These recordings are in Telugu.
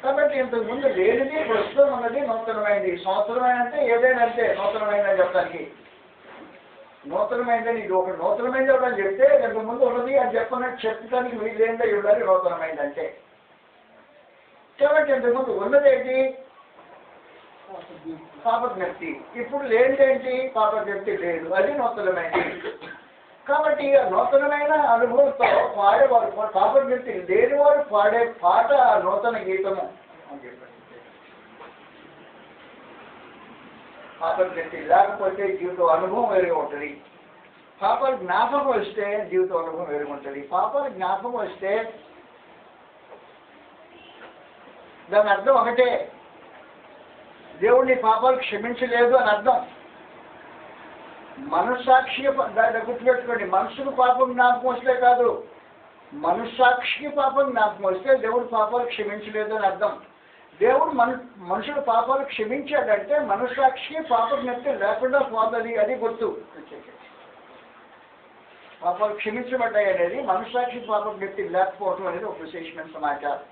కాబట్టి ఇంతకు ముందు లేనిది ప్రస్తుతం ఉన్నది నూతనమైనది. సంవత్సరమైన అంటే ఏదైనా అంతే నూతనమైనది చెప్పడానికి. నూతనమైనదని ఇది ఒక నూతనమైనది ఎవరని చెప్తే ఇంతకు ముందు ఉన్నది అని చెప్పడానికి వీళ్ళేందో ఇవ్వాలి నూతనమైనది అంటే. కాబట్టి ఇంతకుముందు ఉన్నదేంటి? పాపజ్ఞప్తి. ఇప్పుడు లేనిదేంటి? పాపజ్ఞప్తి లేదు, అది నూతనమైనది. కాబట్టి ఆ నూతనమైన అనుభవంతో పాడేవారు, పాపజ్ఞప్తి లేనివారు పాడే పాట నూతన గీతము అని చెప్పారు. పాపజ్ఞప్తి లేకపోతే జీవితం అనుభవం వేరుగా ఉంటుంది. పాపాల జ్ఞాపకం వస్తే జీవితం అనుభవం వేరుగా ఉంటుంది. పాపాల జ్ఞాపకం వస్తే దాని అర్థం ఒకటే, దేవుడిని పాపాలు క్షమించలేదు అని అర్థం. మనస్సాక్షికి గుర్తుపెట్టుకోండి, మనసుకు పాపం జ్ఞాపకం వస్తే కాదు, మనస్సాక్షికి పాపం జ్ఞాపకం వస్తే దేవుడు పాపాలు క్షమించలేదు అని అర్థం. దేవుడు మనుషుడు పాపాలు క్షమించాడంటే మనస్సాక్షికి పాప జ్ఞప్తి లేకుండా పోతుంది, అది గుర్తు. పాపాలు క్షమించబడ్డాయి అనేది మనస్సాక్షి పాప జ్ఞప్తి లేకపోవడం అనేది ఒక విశేషమైన సమాచారం.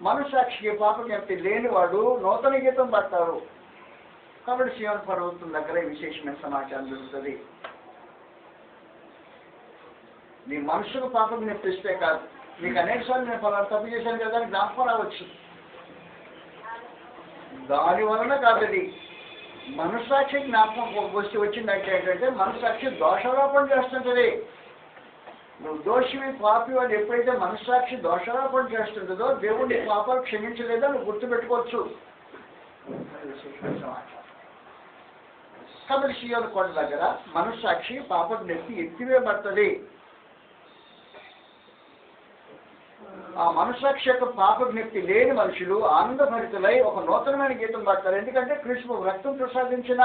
మనస్సాక్షికి పాప జ్ఞప్తి లేనివాడు నూతన గీతం పడతారు. కాబట్టి సియోను పర్వతం దగ్గర విశేషమైన సమాచారం దొరుకుతుంది. నీ మనసుకు పాప జ్ఞప్తిస్తే కాదు, నీకు అనేకసార్లు నేను పలానా తప్పు చేశాను కదా అని జ్ఞాపకం రావచ్చు, దాని వలన కాదు. అది మనస్సాక్షి జ్ఞాపకం వచ్చిందంటే ఏంటంటే మనస్సాక్షి దోషారోపణ చేస్తుంటుంది. నువ్వు దోషివి పాపి అని ఎప్పుడైతే మనస్సాక్షి దోషారోపణ చేస్తుంటుందో దేవుడిని పాపాలు క్షమించలేదో నువ్వు గుర్తుపెట్టుకోవచ్చు. కాబట్టి సియోను కొండ దగ్గర మనస్సాక్షి పాప జ్ఞప్తి ఎత్తివేయబడుతుంది. ఆ మనస్సాక్షి యొక్క పాప జ్ఞప్తి లేని మనుషులు ఆనందభరితులై ఒక నూతనమైన గీతం పాడతారు. ఎందుకంటే క్రీస్తు రక్తం ప్రసాదించిన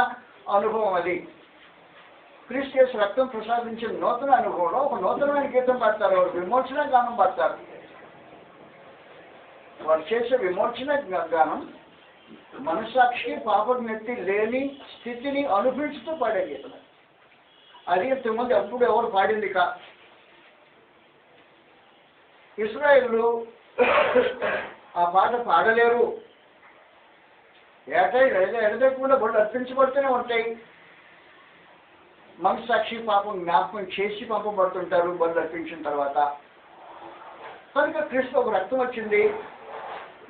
అనుభవం అది. క్రీస్తు యేసు రక్తం ప్రసాదించిన నూతన అనుభవంలో ఒక నూతనమైన గీతం పాడతారు. వారు విమోచన గానం పాడతారు. వారు చేసే విమోచన గానం మనస్సాక్షికి పాప జ్ఞప్తి లేని స్థితిని అనుభవించుతూ పాడే గీతం. అది ఇంతకుముందు ఎప్పుడు ఎవరు పాడింది కా. ఇశ్రాయేలు ఆ పాట పాడలేరు. ఎడదకుండా బళ్ళు అర్పించబడుతూనే ఉంటాయి. మనస్సాక్షి పాపం జ్ఞాపకం చేసి పంపబడుతుంటారు బళ్ళు అర్పించిన తర్వాత. కనుక క్రీస్తు ఒక రక్తం వచ్చింది.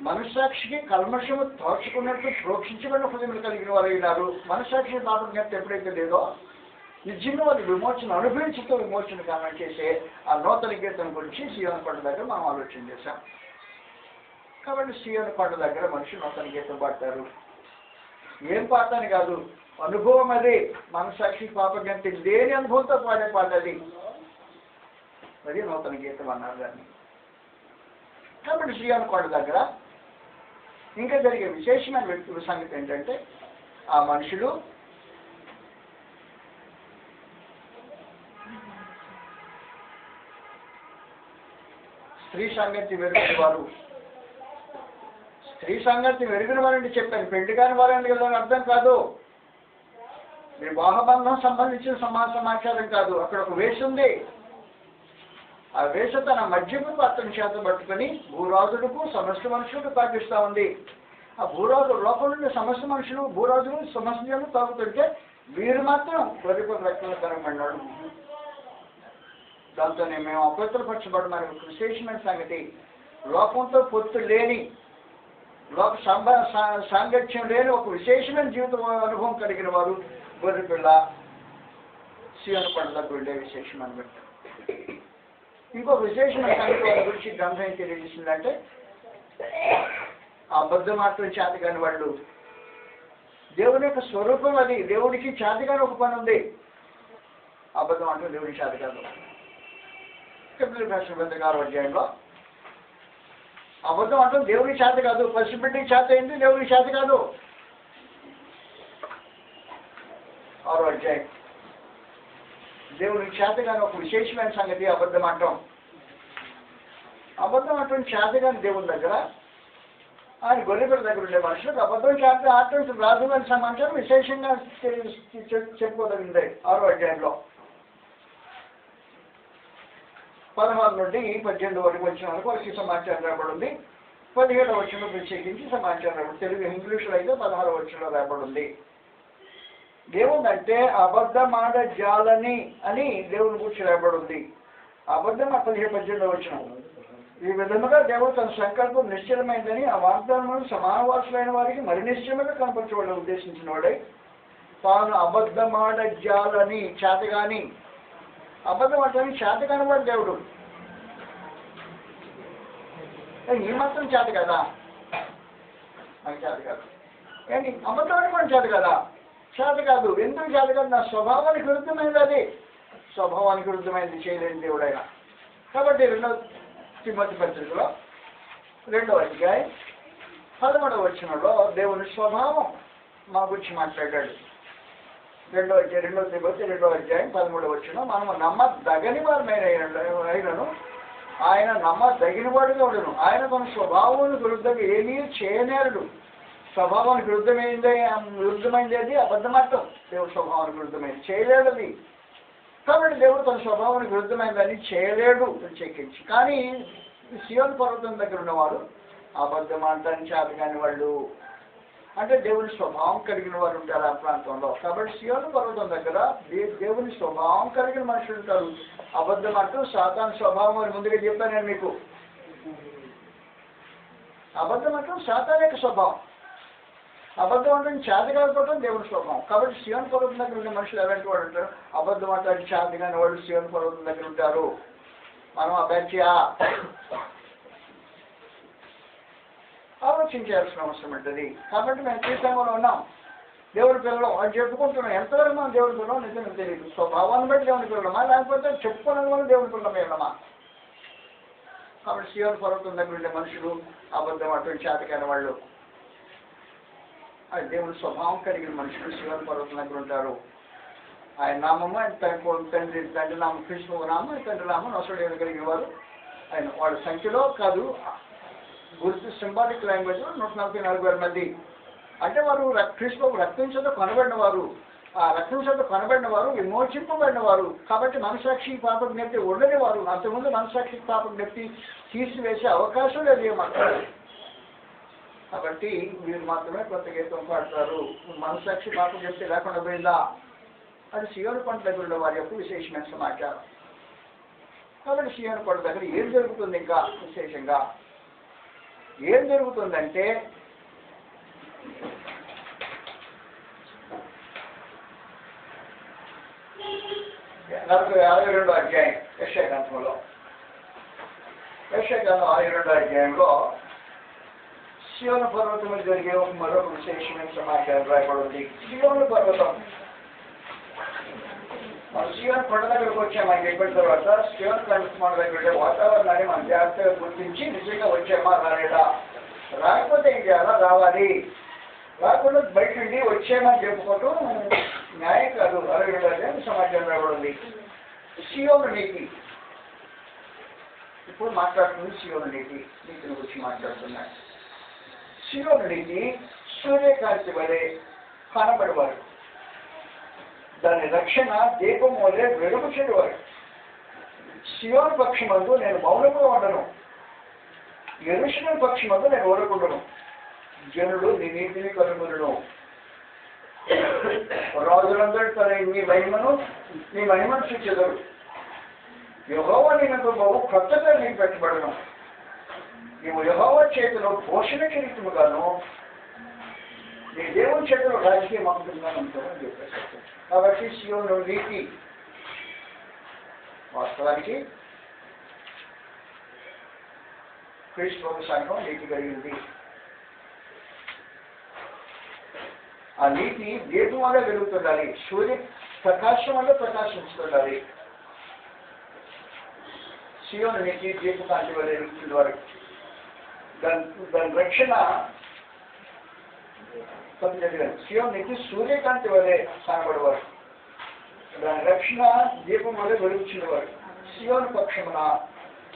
మనస్సాక్షికి కల్మషము తోచుకున్నట్టు ప్రోక్షించబడిన హృదయం కలిగిన వారు అయినారు. మనస్సాక్షి పాపం జ్ఞప్తి ఎప్పుడైతే లేదో నిజంగా వారి విమోచన అనుభవించుతూ విమోచన కామెంట్ చేసే ఆ నూతన గీతం గురించి సియోను కొండ దగ్గర మనం ఆలోచన చేశాం. కాబట్టి సియోను కొండ దగ్గర మనిషి నూతన గీతం పాడతారు. ఏం పాడతాను కాదు, అనుభవం అది. మనస్సాక్షి పాప జ్ఞప్తి లేని అనుభవంతో పాడే పాట అది. అది నూతన గీతం అన్నారు దాన్ని. కాబట్టి సియోను కొండ దగ్గర ఇంకా జరిగే విశేషమైన వ్యక్తుల సంగతి ఏంటంటే ఆ మనుషులు స్త్రీ సంగతి వెరుగున వారు. స్త్రీ సంగతి వెరుగున వారంటే చెప్పాను, పెళ్లి కాని వారండి కదా అర్థం కాదు. వివాహబంధం సంబంధించిన సమాచారం కాదు. అక్కడ ఒక వేష ఉంది. ఆ వేష తన మద్యపు పాత్రను చేత పట్టుకొని భూరాజులకు సమస్త మనుషులకు తాగిస్తూ ఉంది. ఆ భూరాజు లోపల నుండి సమస్త మనుషులు భూరాజులు సమస్యలు తాగుతుంటే వీరు మాత్రం ప్రతిపక్ష రక్తంలో కనబడినాడు. దాంతోనే మేము అపవిత్రపరచబడమని ఒక విశేషమైన సంగతి. లోకంతో పొత్తు లేని, లోక సాంగత్యం లేని ఒక విశేషమైన జీవిత అనుభవం కలిగిన వారు గొర్రెపిల్ల సియోను కొండలకు వెళ్ళే విశేషమైన వ్యక్తి. ఇంకొక విశేషమైన సంగతి వాళ్ళ గురించి గ్రంథం ఏం తెలియజేసిందంటే అబద్ధం మాత్రం చేతగాని వాళ్ళు. దేవుని యొక్క స్వరూపం అది. దేవుడికి చేతగాని ఒక పని ఉంది. అబద్ధం అంటే దేవుడికి చేత కాదు. ఫిబ్రవరి 6 అధ్యాయంలో అబద్ధం అంటే దేవుడికి చేత కాదు. పసిబిడ్డకి చేత అయింది, దేవుడికి చేత కాదు. 6వ అధ్యాయం. దేవుడికి చేతగాని ఒక విశేషమైన సంగతి అబద్ధం అంటాం. అబద్ధం అంటే చేతగాని దేవుని దగ్గర, ఆయన గొర్రెపిల్ల దగ్గర ఉండే మనుషులకు అబద్ధం చేత ఆటం రాదు అని సమాచారం విశేషంగా చెప్పుకోదగింది 6వ అధ్యాయంలో. 16 నుండి 18 వరకు వచ్చిన వరకు వారికి సమాచారం రాబడింది. 17వ వచనంలో ప్రత్యేకించి సమాచారం తెలుగు ఇంగ్లీష్లో అయితే 16వ వచనంలో రాయబడింది. ఏముందంటే అబద్ధమాడ జాలని అని దేవుని గురించి రాయబడింది. అబద్ధం 17-18వ వచనం. ఈ విధముగా దేవుడు తన సంకల్పం నిశ్చలమైందని ఆ వాగ్దానములను సమానవాసులైన వారికి మరి నిశ్చయముగా కనపరచబడి ఉద్దేశించిన వాడై తాను అబద్ధమాడ జాలని చేతగాని అబద్ధం అంటే చేతగాని వాడు దేవుడు. ఈ మాత్రం చేత కదా, నాకు చేత కాదు. ఏంటి అబద్ధం అని కూడా చేత కదా, చేత కాదు. ఎందుకు చేత కాదు? నా స్వభావానికి విరుద్ధమైనది. అది స్వభావానికి విరుద్ధమైనది చేయలేని దేవుడు ఆయన. కాబట్టి 2వ తిమోతి పత్రికలో 2వ అధ్యాయం 13వ వచనంలో దేవుని స్వభావం మా గురించి మాట్లాడాడు. 2వ తిమోతి 2వ అధ్యాయం 13వ వచనం. మనము నమ్మదగని వారినైనను ఆయన నమ్మదగిన వాడుగా ఉండను. ఆయన తన స్వభావానికి విరుద్ధంగా ఏమీ చేయనేరుడు. స్వభావానికి విరుద్ధమైంది అది అబద్ధమాటం. దేవుడు స్వభావానికి విరుద్ధమైంది చేయలేడు అది. కాబట్టి దేవుడు తన స్వభావానికి విరుద్ధమైందని చేయలేడు ప్రత్యేకించి. కానీ సియోను పర్వతం దగ్గర ఉన్నవారు అబద్ధమాటాన్ని చేతగాని వాళ్ళు, అంటే దేవుని స్వభావం కలిగిన వారు ఉంటారు ఆ ప్రాంతంలో. కాబట్టి సియోను పర్వతం దగ్గర దేవుని స్వభావం కలిగిన మనుషులు ఉంటారు. అబద్ధం అంటూ సాతాను స్వభావం అని ముందుగా చెప్పాను నేను మీకు. అబద్ధం అంటూ సాతాను యొక్క స్వభావం. అబద్ధం అంటే చేతగాకపోవడం దేవుని స్వభావం. కాబట్టి సియోను పర్వతం దగ్గర ఉన్న మనుషులు ఎలాంటి వాడు ఉంటారు? అబద్ధం అంటే చేతగాని వాడు సియోను పర్వతం దగ్గర ఉంటారు. మనం అభ్యర్థియా ఆలోచించాల్సిన అవసరం ఉంటుంది. కాబట్టి మేము తీర్థంలో ఉన్నాం, దేవుడి పిల్లలు అది చెప్పుకుంటున్నాం. ఎంతవరకు మనం దేవుడి పిల్లలు నిజంగా తెలియదు. స్వభావాన్ని బట్టి దేవుడి పిల్లలమా, లేకపోతే చెప్పుకున్న వల్ల దేవుడి పిల్లలమే ఉన్నామా? కాబట్టి సియోను పర్వతం దగ్గర ఉండే మనుషులు అబద్ధం అటువంటి చేతకాని వాళ్ళు, అది దేవుడి స్వభావం కలిగిన మనుషులు సియోను పర్వతం దగ్గర ఉంటారు. ఆయన నామము, ఆయన తండ్రి నామం కృష్ణ నామం, తండ్రి నామం నొసడు కలిగిన వారు. ఆయన వాళ్ళ సంఖ్యలో కాదు, గుర్తు సింబాలిక్ లాంగ్వేజ్ 144,000 మంది. అంటే వారు క్రీస్తు రక్తం చేత కొనబడిన వారు. ఆ రక్తం చేత కొనబడిన వారు విమోచింపబడిన వారు. కాబట్టి మనసాక్షి పాప జ్ఞప్తి ఉండని వారు. అంతకుముందు మనసాక్షి పాప జ్ఞప్తి తీసివేసే అవకాశం లేదు ఏమక్కడ. కాబట్టి వీరు మాత్రమే కొత్త గీతం పాడతారు. మనసాక్షి పాప జ్ఞప్తి లేకుండా పోయిందా? అది సియోను కొండ దగ్గర ఉన్న వారి యొక్క విశేషమైన సమాచారం. కాబట్టి సియోను కొండ దగ్గర ఏం జరుగుతుంది? ఇంకా విశేషంగా ఏం జరుగుతుందంటే, యెషయా 52వ అధ్యాయం, యెషయా గ్రంథంలో 52వ అధ్యాయంలో సియోను పర్వతం మీద జరిగే మరొక విశేషమైన సమాచారం రాయబడింది. సియోను పర్వతం, మనం సియోను కొండ దగ్గరకు వచ్చాము అని చెప్పిన తర్వాత సియోను కొండ దగ్గర వాతావరణాన్ని మనం జాగ్రత్తగా గుర్తించి నిజంగా వచ్చామా రాలేదా, రాకపోతే ఏం చేయాలా, రావాలి, రాకుండా బయట నుండి వచ్చామని చెప్పుకోవటం న్యాయం కాదు. 62వ అధ్యాయం సమాచారం రాబడింది. సియోను నీతి, ఇప్పుడు మాట్లాడుతుంది సియోను నీతిని గురించి మాట్లాడుతున్నాయి. సియోను నీతి సూర్యకాంతి వలె కనబడేవారు, దాని రక్షణ దీపం వలె వెలుగు చెడువారు. సియోను పక్షమందు నేను మౌనంగా ఉండను, యెరూషలేము పక్షమందు నేను ఊరకుండను. జనులు నీ నీతిని కనుగొనును, రాజులందరూ తన నీ మహిమను సూచెదరు. యెహోవా నీకు బహు కొత్తగా నీకు పెట్టబడను. నీవు యెహోవా చేతిలో పోషణ కిరీటముగాను, నీ దేవుని చేతిలో రాజకీయ మంత్రులుగాను ఉంటామని చెప్పేసి. కాబట్టి సియోను నీతి వాస్తవానికి క్రీస్తు సంఘం నీతి కలిగింది. ఆ నీతి దీపం వల్ల వెలుగుతుండాలి, సూర్య ప్రకాశం వల్ల ప్రకాశించుతుండాలి. సియోను నీతి దీపకాంతి వల్ల వెలుగుతుంది వారికి. దాని రక్షణ సియోను నీతి సూర్యకాంతి వల్లే కనబడేవారు, దాని రక్షణ దీపం వల్ల వెలుగుచుండేవారు. సియోను పక్షమున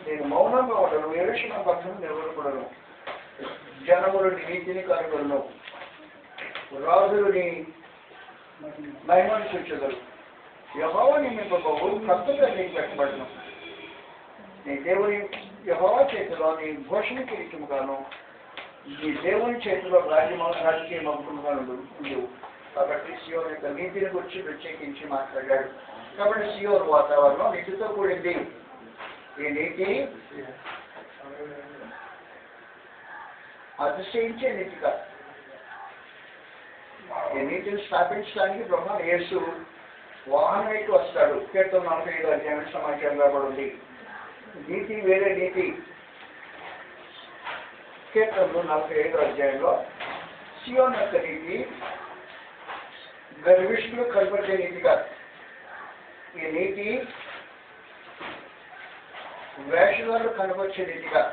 నేను మౌనంగా ఉండను, యెరూషలేము పక్షం నిలబడకూడను. జనములు నీతిని కనుగొను, రాజులని మహిమను సూచెదరు. యెహోవా నీకు బహు కొత్తగా నీకు పెట్టబడను. నీ దేవుని యెహోవా చేతిలో నీ భూషణ కిరీటముగాను నీ దేవుని చేతిలో రాజకీయ మగుటముగాను ఉండవు. కాబట్టి సియోను యొక్క నీతిని గురించి ప్రత్యేకించి మాట్లాడాడు. కాబట్టి సియోను వాతావరణం నీతితో కూడింది. ఈ నీతి అతిశయించే నీతి కాదు. ఈ నీతిని స్థాపించడానికి బ్రహ్మ యేసు వాహనం ఎక్కి వస్తాడు. కీర్తన 45 అధ్యాయం సమాచారం రాబడింది. నీతి వేరే నీతి. కీర్తనలు 45 అధ్యాయంలో సియోను యొక్క నీతి గర్విష్ఠులు కనపరిచే నీతి కాదు. ఈ నీతి వేషధారులు కనపరిచే నీతి కాదు.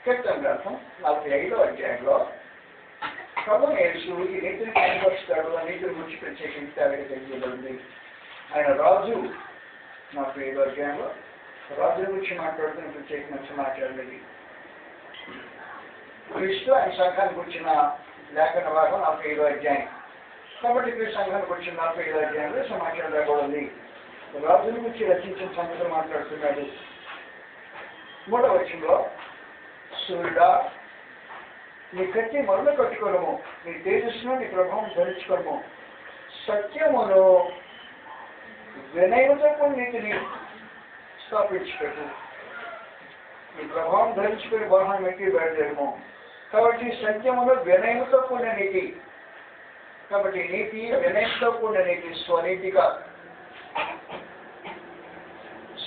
కీర్తన గ్రంథం 45 అధ్యాయంలో ప్రభువు యేసు ఈ నీతిని కనపరుస్తాడు. ఆ నీతిని గురించి ప్రత్యేకించి తెలియజేయబడింది. ఆయన రాజు 45 అధ్యాయంలో రాజుల గురించి మాట్లాడుతున్న ప్రత్యేకమైన సమాచారం ఇది. క్రీస్తు ఆయన సంఘాన్ని గురించిన లేఖన భాగం 45 అధ్యాయం. కాబట్టి క్రీస్తు సంఘాన్ని గురించిన 45 అధ్యాయంలో సమాచారం రాబడింది. రాజుల గురించి రచించిన సంగతులు మాట్లాడుతున్నాడు. 3వ వచనంలో సూర్యుడా నీ కత్తి మరణ కట్టుకోవడము, నీ తేజస్సును నీ ప్రభావం ధరించుకోవడము, సత్యమును వినయముతో కూడిన నీతిని స్థాపించుకోడు. ఈ ప్రభావం ధరించుకుని వాహనం ఎక్కి బయలుదేరము. కాబట్టి సత్యమును వినయముతో కూడిన నీతి. కాబట్టి నీతి వినయంతో కూడిన నీతి, స్వనీతిగా.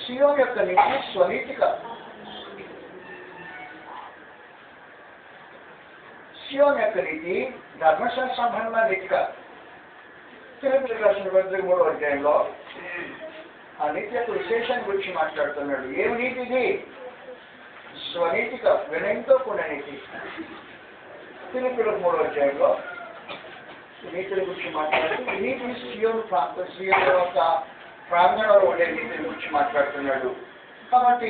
సియోను యొక్క నీతి స్వనీతిగా. సియోను యొక్క నీతి ధర్మశాస్త్ర సంబంధమైన నీతిగా. ఫిలిప్పీయులకు రాసిన పత్రిక 3వ అధ్యాయంలో ఆ నీతి యొక్క విశేషాన్ని గురించి మాట్లాడుతున్నాడు. ఏమి నీతి ఇది? స్వనీతిగా, వినయంతో కూడిన నీతి. ఫిలిప్పీయులకు 3వ అధ్యాయంలో నీతిని గురించి మాట్లాడుతూ ఈ నీతి సియోను యొక్క ప్రాంగణంలో ఉండే నీతిని గురించి మాట్లాడుతున్నాడు. కాబట్టి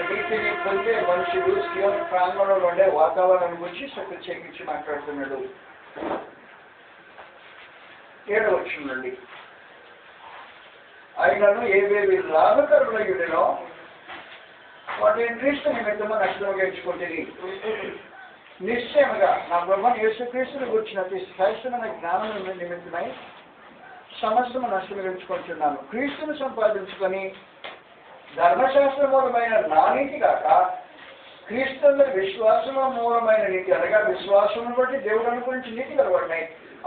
నీతిని పొందే మనుషులు సియోను ప్రాంగణంలో ఉండే వాతావరణం గురించి ప్రత్యేకించి మాట్లాడుతున్నాడు. 7వ వచనం నుండి ఆయనను ఏవేవి లాభకరులయుడినో వాటిని క్రీస్తు నిమిత్తము నష్టంగా ఎంచుకుంటుంది. నిశ్చయముగా నా ప్రభువు యేసుక్రీస్తుని గురించిన శ్రేష్టమైన జ్ఞానం నిమిత్తమై సమస్తము నష్టం ఎంచుకుంటున్నాను. క్రీస్తుని సంపాదించుకొని ధర్మశాస్త్ర మూలమైన నా నీతి కాక క్రీస్తుల విశ్వాసము మూలమైన నీతి, అనగా విశ్వాసమును బట్టి దేవుడు అనుగురించి నీతి కలబడినాయి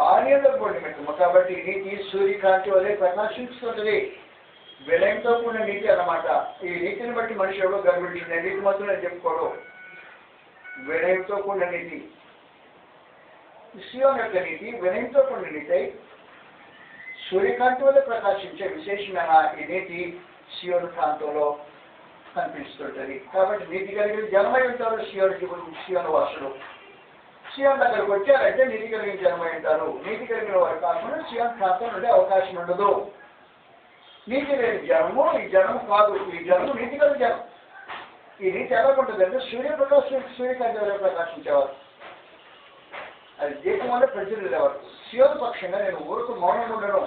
ఆలయంలో నిమిత్తము. కాబట్టి ఈ నీతి సూర్యకాంతి వలె ప్రకాశించుకుంటుంది. వినయంతో కూడిన నీతి అన్నమాట. ఈ నీతిని బట్టి మనిషి ఎవరో గర్వించింది, నీతి మాత్రం చెప్పుకోడు. వినయంతో కూడిన నీతి. సియోను యొక్క నీతి వినయంతో కూడిన నీతి, సూర్యకాంతి వల్ల ప్రకాశించే విశేషమైన ఈ నీతి సియోను ప్రాంతంలో కనిపిస్తుంటది. కాబట్టి నీతి కలిగిన జనమై ఉంటారు సియోను వాసులు. సియోను దగ్గరకు వచ్చారంటే నీతి కలిగిన జనమై ఉంటారు. నీతి కలిగిన వారు కాకుండా సియోను ప్రాంతం నుండి అవకాశం ఉండదు. నీతి లేని జనము ఈ జనము కాదు. ఈ జనము నీతి కలిగిన జనం. ఈ నీతి ఎలా ఉంటుంది అంటే సూర్యకాంతి వల్ల ప్రకాశించేవారు. అది దీపం వల్ల ప్రజ్వలించేవారు. సియోను పక్షంగా నేను ఊరుకు మౌనంగా ఉండను,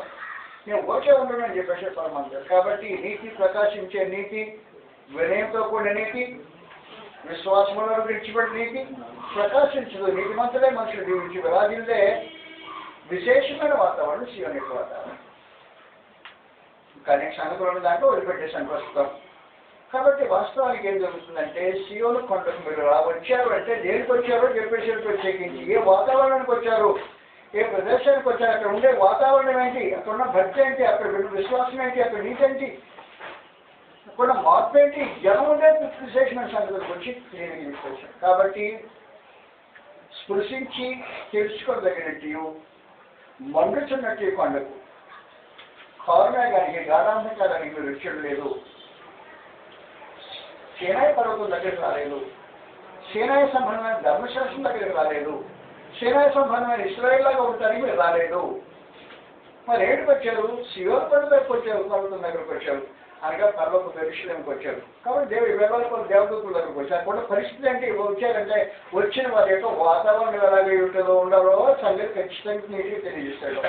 నేను ఓకే ఉండను అని చెప్పేసి పరమాంటారు. కాబట్టి నీతి ప్రకాశించే నీతి, వినయంతో కూడిన నీతి, విశ్వాసంలో విడిచిపెట్టిన నీతి ప్రకాశించదు. నీతిమంతులే మనుషులు జీవించి విరాజిల్లే విశేషమైన వాతావరణం సియోను యొక్క వాతావరణం. కానీ సంగతులు దాంట్లో వదిలిపెట్టేసాను ప్రస్తుతం. కాబట్టి వాస్తవానికి ఏం జరుగుతుందంటే సియోను కొండకు మీరు వచ్చారు అంటే దేనికి వచ్చారో చెప్పేసి ప్రత్యేకించి ఏ వాతావరణానికి వచ్చారు, ఏ ప్రదేశానికి వచ్చారు, అక్కడ ఉండే వాతావరణం ఏంటి, అక్కడ ఉన్న భక్తి ఏంటి, అక్కడ విశ్వాసం ఏంటి, అక్కడ నీతి ఏంటి, అక్కడ మార్పు ఏంటి, జనం ఉండే విశేషమైన సంగతుల గురించి తెలియజేస్తారు. కాబట్టి స్పృశించి తెలుసుకోదగినట్టు మండుచున్నట్టు కొండకు కారుమేఘానికి గాఢాంధకారానికి మీరు వచ్చడం లేదు. సేనాయ పర్వతం దగ్గరికి రాలేదు. సేనాయ సంబంధమైన ధర్మశాస్త్రం దగ్గరికి రాలేదు. సేనాయ సంబంధమైన ఇస్రాయేల్ లాగా ఉంటారని మీరు రాలేదు. మరి ఏంటికి వచ్చారు? సియోను కొండ దగ్గరకు వచ్చారు, పర్వతం దగ్గరకు వచ్చారు, అనగా పర్వత పరిశీలనకు వచ్చారు. కాబట్టి దేవదూతుల దగ్గరకు వచ్చారు. కూడా పరిస్థితి అంటే వచ్చారంటే వచ్చిన వారి యొక్క వాతావరణం ఎలాగే ఉంటుందో ఉండవో సంగతి ఖచ్చితంగా నీటికి తెలియజేస్తాడు.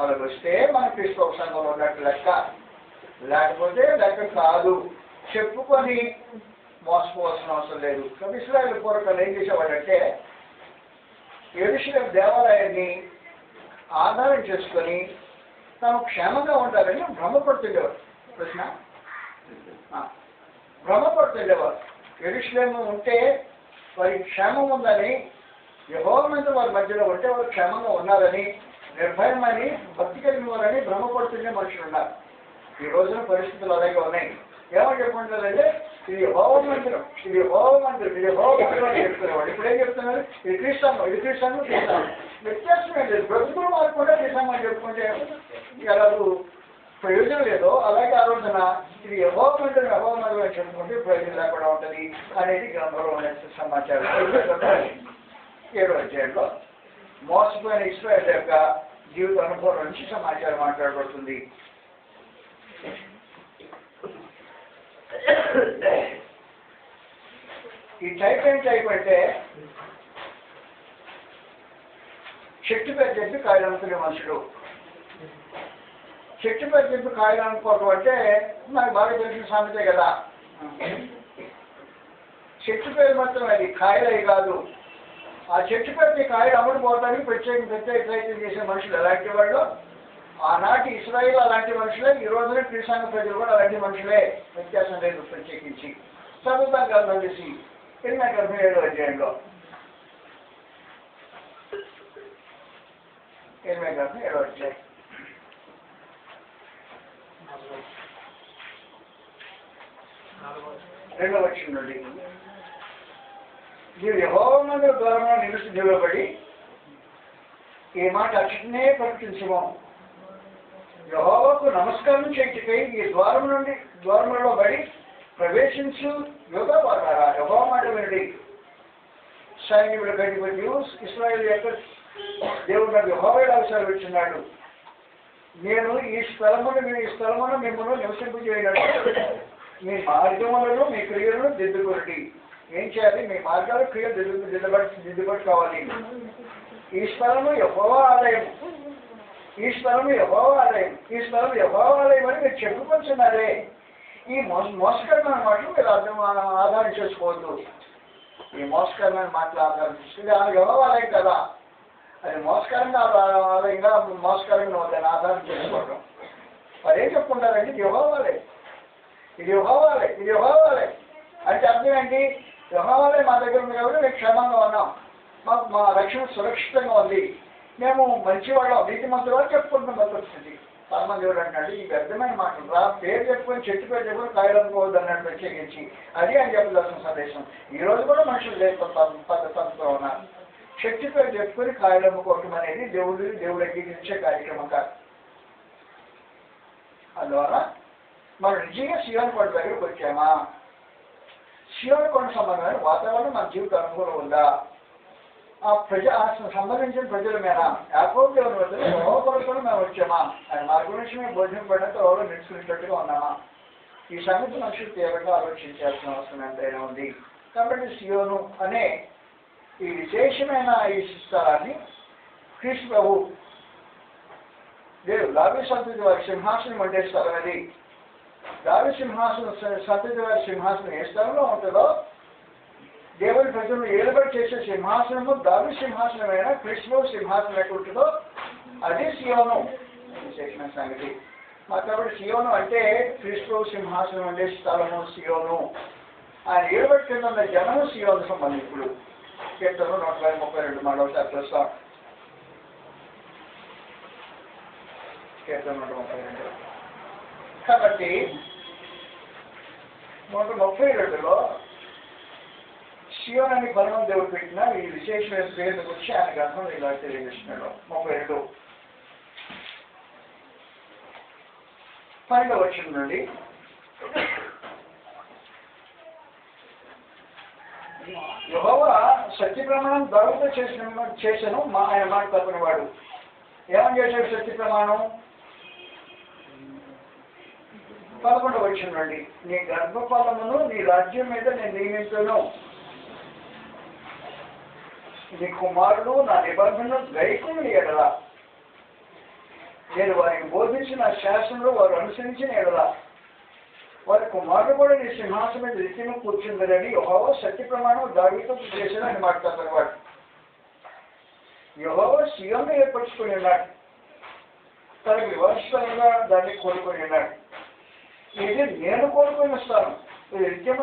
అలాగ వస్తే మన క్రీస్తు సంఘంలో ఉన్నట్టు లెక్క, లేకపోతే లెక్క కాదు. చెప్పుకొని మోసపోవాల్సిన అవసరం లేదు. ఇశ్రాయేలు పూర్వకాలు ఏం చేసేవాడంటే యెరూషలేము దేవాలయాన్ని ఆధారం చేసుకొని తాము క్షేమంగా ఉండాలని భ్రమపడుతుండేవారు. ప్రశ్న భ్రమపడుతుండేవారు. యెరూషలేము ఉంటే వారికి క్షేమం ఉందని, యెహోవా మందిరం వారి మధ్యలో ఉంటే వారు క్షేమంగా ఉన్నారని, నిర్భయమని, భక్తి కలిగిన వారని భ్రమపడుతుండే మనుషులు ఉన్నారు. ఈ రోజున పరిస్థితులు అలాగే ఉన్నాయి. ఏమని చెప్పుకుంటారంటే ఇది యెహోవా మందిరం, ఇది యెహోవా మందిరం, ఇది యెహోవా మందిరం అని చెప్తున్నవాడు. ఇప్పుడు ఏం చెప్తున్నారు? ఇది క్రీస్తాను, ఇది క్రీస్తాను, క్రీస్తాను. వ్యత్యాసం ఏంటి? బ్రతుకులు మారకుండా క్రీస్తాం అని చెప్పుకుంటే ఎలాగూ ప్రయోజనం లేదో, అలాగే ఆ రోజున ఇది యెహోవా మందిరం, యెహోవా మందిరం అని చెప్పుకుంటే ప్రయోజనం లేకుండా ఉంటుంది అనేది గ్రంథంలో ఉన్న సమాచారం. 7వ అధ్యాయంలో మోసపోయిన ఇశ్రాయేలు యొక్క జీవిత అనుభవం నుంచి సమాచారం మాట్లాడబడుతుంది. ఈ టైప్ ఏం టైప్ అంటే చెట్టు పేరు చెప్పి కాయలు అనుకునే మనుషుడు. చెట్టు పేరు చెప్పి కాయలు అనుకోవటం అంటే నాకు బాగా తెలిసిన సామెతే కదా. చెట్టు పేరు మాత్రం అది కాయలే కాదు. ఆ చెట్టు పేరుని కాయలు అమ్ముడు పోవడానికి ప్రత్యేక ప్రయత్నం చేసే మనుషులు ఎలాంటి వాళ్ళు? ఆనాటి ఇశ్రాయేలు అలాంటి మనుషులే, ఈ రోజున క్రీస్తు ప్రజలు కూడా అలాంటి మనుషులే, వ్యత్యాసం లేదు. ప్రత్యేకించి చదువుతాం గ్రంథం చేసి 7వ అధ్యాయంలో 7వ అధ్యాయం 2వ వచనం నుండి నీవు యెహోవా మందిర ద్వారంలో నిలబడి ఈ మాట అక్షనే ప్రకటించము. యెహోవాకు నమస్కారం చేయుటకై ఈ ద్వారములలో బడి ప్రవేశించు యోగా వారారా. యెహోవా మాట వినండి. సైన్యముల అధిపతి ఇశ్రాయేలు యొక్క దేవుడు యెహోవా అవసరం ఇచ్చున్నాడు. నేను ఈ స్థలమును మిమ్మల్ని నివసింపజేయనట్టు మీ మార్గములను మీ క్రియలను దిద్దుకొనండి. ఏం చేయాలి? మీ మార్గాలు క్రియలు దిద్దుబాటు కావాలి. ఈ స్థలము యెహోవా ఆలయం, ఈ స్థలం యెహోవా ఆలయం, ఈ స్థలం యెహోవా ఆలయం అని మీరు చెప్పుకొచ్చున్నారే. ఈ మోసకరమైన మాటలు మీరు ఆధారం చేసుకోవద్దు. ఈ మోసకరమైన మాటలు ఆధారం చేసుకుంటే యెహోవా ఆలయం కదా, అది మోసకరంగా ఆలయంగా మోసకరంగా ఉందని ఆధారం చేసుకోవడం. మరి ఏం చెప్పుకుంటారంటే ఇది యెహోవా ఆలయం, ఇది యెహోవా ఆలయం, ఇది యెహోవా ఆలయం అంటే అర్థం ఏంటి? యెహోవా ఆలయం మా దగ్గర ఉంది కాబట్టి మేము క్షేమంగా ఉన్నాం, మాకు మా రక్షణ సురక్షితంగా ఉంది, మేము మంచివాళ్ళం, నీతిమంతులు అని చెప్పుకుంటున్నాం పరిస్థితి. చాలామంది ఎవరు అంటాడు ఈ వ్యర్థమైన మాటలు రా, పేరు చెప్పుకొని చెట్టు పేరు చెప్పుకొని కాయలు అనుకోవద్దు అన్నాడు ప్రత్యేకించి. అది అని చెప్పదలసిన సందేశం. ఈ రోజు కూడా మనుషులు పద్ధతిలో ఉన్నారు. చెట్టు పేరు చెప్పుకొని కాయలు అమ్ముకోవటం అనేది దేవుడు అంగీకరించే కార్యక్రమం కాదు. అందువల్ల మనం నిజంగా సియోను కొండ దగ్గరకు వచ్చామా? సియోను కొండ సంబంధమైన వాతావరణం మన జీవిత అనుభవం ఉందా? ఆ సంబంధించిన ప్రజల మీద యాకోబు దేవుని వద్ద యెహోవా మేము వచ్చామా? ఆయన మార్గం నుంచి మేము భోజనం పడిన తర్వాత నిలుచుకునేటట్టుగా ఉన్నామా? ఈ సంగతి మనుషులు తీవ్రంగా ఆలోచించాల్సిన అవసరం ఎంతైనా ఉంది. కాబట్టి సియోను అనే ఈ విశేషమైన ఈ స్థలాన్ని క్రీస్తు ప్రభు దావీదు సంతతి వారి సింహాసనం అంటే స్థలం అది. దావీదు సంతతి వారి సింహాసనం ఏ స్థలంలో ఉంటుందో, దేవుని ప్రజలను ఏలుబడి చేసే సింహాసనము దావీదు సింహాసనమైన క్రీస్తు సింహాసనం ఎక్కడ ఉంటుందో అది సియోను. విశేషమైన సంగతి. కాబట్టి సియోను అంటే క్రీస్తు సింహాసనం అంటే స్థలము సియోను. ఆయన ఏలుబడి కింద ఉన్న జనము సియోను సంబంధికులు. కీర్తనలు 132 మరోసారి చూస్తాం. కీర్తన 132. కాబట్టి 132లో సియోను అని బలవం దేవుడు పెట్టిన ఈ విశేషమైన పేరు గురించి ఆయన గ్రంథం ఇలా తెలియజేస్తున్నాడు. 32 12వ వచనం నుండి యెహోవా సత్య ప్రమాణం దావీదుతో చేసను ఆయన మాట తప్పనివాడు. ఏమని చేశాడు సత్య ప్రమాణం? 11వ వచనం నుండి నీ గర్భఫలమును నీ రాజ్యం మీద నేను నియమించును, నీ కుమారుడు నా నిబంధనను గైకొని ఎడల నేను వారికి బోధించిన శాసనంలో వారు అనుసరించిన ఎడల వారి కుమారుడు కూడా నీ సింహాసనం మీద నిత్యము కూర్చుందరని యెహోవా సత్య ప్రమాణం దావీదుతో చేసిన అని మాట్లాడుతున్నవాడు. యెహోవా సీయోనును ఏర్పరచుకొని ఉన్నాడు, తనకు నివాసస్థలంగా దాన్ని కోరుకొని ఉన్నాడు. ఇది నేను కోరుకున్న స్థలం, ఇది నిత్యము